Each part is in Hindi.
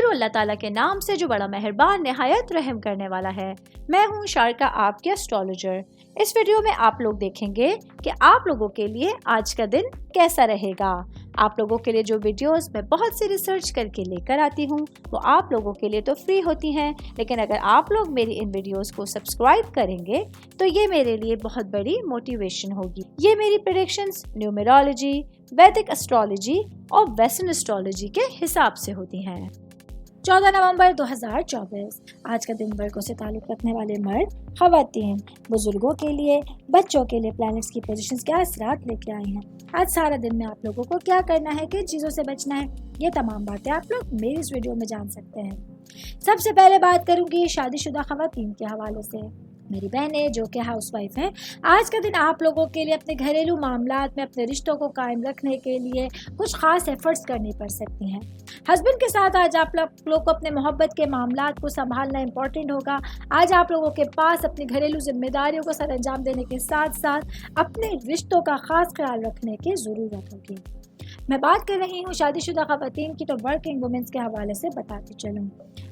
शुरू अल्लाह ताला के नाम से जो बड़ा मेहरबान निहायत रहम करने वाला है। मैं हूँ शारका, आपके एस्ट्रोलॉजर। इस वीडियो में आप लोग देखेंगे कि आप लोगों के लिए आज का दिन कैसा रहेगा। आप लोगों के लिए जो वीडियोस मैं बहुत सी रिसर्च करके लेकर आती हूँ वो आप लोगों के लिए तो फ्री होती हैं, लेकिन अगर आप लोग मेरी इन वीडियोस को सब्सक्राइब करेंगे तो ये मेरे लिए बहुत बड़ी मोटिवेशन होगी। ये मेरी प्रेडिक्शंस न्यूमेरोलॉजी, वैदिक एस्ट्रोलॉजी और वेस्टर्न एस्ट्रोलॉजी के हिसाब से होती हैं। 14 नवंबर 2024 आज का दिन वर्गों से ताल्लुक रखने वाले मर्द, खवातीन, बुजुर्गों के लिए, बच्चों के लिए प्लैनेट्स की पोजीशंस क्या असरात लेके आई हैं। आज सारा दिन में आप लोगों को क्या करना है, किन चीज़ों से बचना है, ये तमाम बातें आप लोग मेरी इस वीडियो में जान सकते हैं। सबसे पहले बात करूंगी शादीशुदा खवातीन के हवाले से। मेरी बहनें जो कि हाउसवाइफ हैं, आज का दिन आप लोगों के लिए अपने घरेलू मामलात में अपने रिश्तों को कायम रखने के लिए कुछ खास एफर्ट्स करनी पड़ सकती हैं। हस्बैंड के साथ आज आप लोग को अपने मोहब्बत के मामलात को संभालना इम्पोर्टेंट होगा। आज आप लोगों के पास अपनी घरेलू जिम्मेदारियों को सर अंजाम देने के साथ साथ अपने रिश्तों का खास ख्याल रखने की ज़रूरत होगी। मैं बात कर रही हूँ शादीशुदा खवातीन की, तो वर्किंग वुमेन्स के हवाले से बताती चलूँ।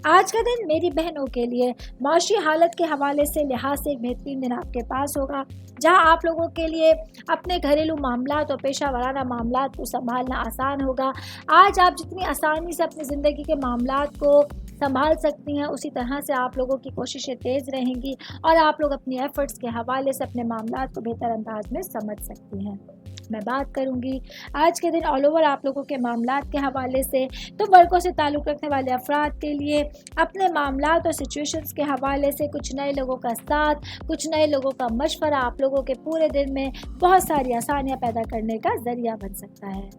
आज का दिन मेरी बहनों के लिए माशी हालत के हवाले से लिहाज से एक बेहतरीन दिन आपके पास होगा, जहां आप लोगों के लिए अपने घरेलू मामलात और पेशा वराना मामलात को संभालना आसान होगा। आज आप जितनी आसानी से अपनी ज़िंदगी के मामलात को संभाल सकती हैं, उसी तरह से आप लोगों की कोशिशें तेज़ रहेंगी और आप लोग अपनी एफर्ट्स के हवाले से अपने मामलात को बेहतर अंदाज में समझ सकती हैं। मैं बात करूंगी आज के दिन ऑल ओवर आप लोगों के मामलात के हवाले से, तो वर्गों से ताल्लुक़ रखने वाले अफराद के लिए अपने मामलात और सिचुएशंस के हवाले से कुछ नए लोगों का साथ, कुछ नए लोगों का मशवरा आप लोगों के पूरे दिन में बहुत सारी आसानियां पैदा करने का ज़रिया बन सकता है।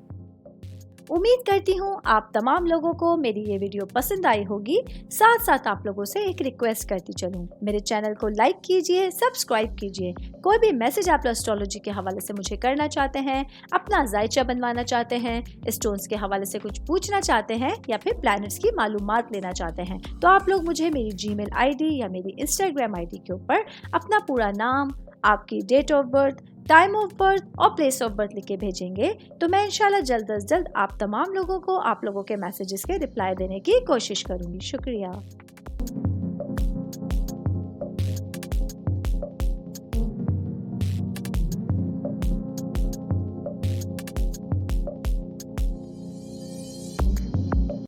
उम्मीद करती हूँ आप तमाम लोगों को मेरी ये वीडियो पसंद आई होगी। साथ साथ आप लोगों से एक रिक्वेस्ट करती चलूँ, मेरे चैनल को लाइक कीजिए, सब्सक्राइब कीजिए। कोई भी मैसेज आप एस्ट्रोलॉजी के हवाले से मुझे करना चाहते हैं, अपना जायचा बनवाना चाहते हैं, स्टोन्स के हवाले से कुछ पूछना चाहते हैं या फिर प्लैनेट्स की मालूमात लेना चाहते हैं, तो आप लोग मुझे मेरी जीमेल आईडी या मेरी इंस्टाग्राम आईडी के ऊपर अपना पूरा नाम, आपकी date of birth, time of birth और प्लेस ऑफ बर्थ लिख के भेजेंगे, तो मैं इंशाल्लाह जल्द अज जल्द आप तमाम लोगों को आप लोगों के मैसेजेस के रिप्लाई देने की कोशिश करूंगी। शुक्रिया।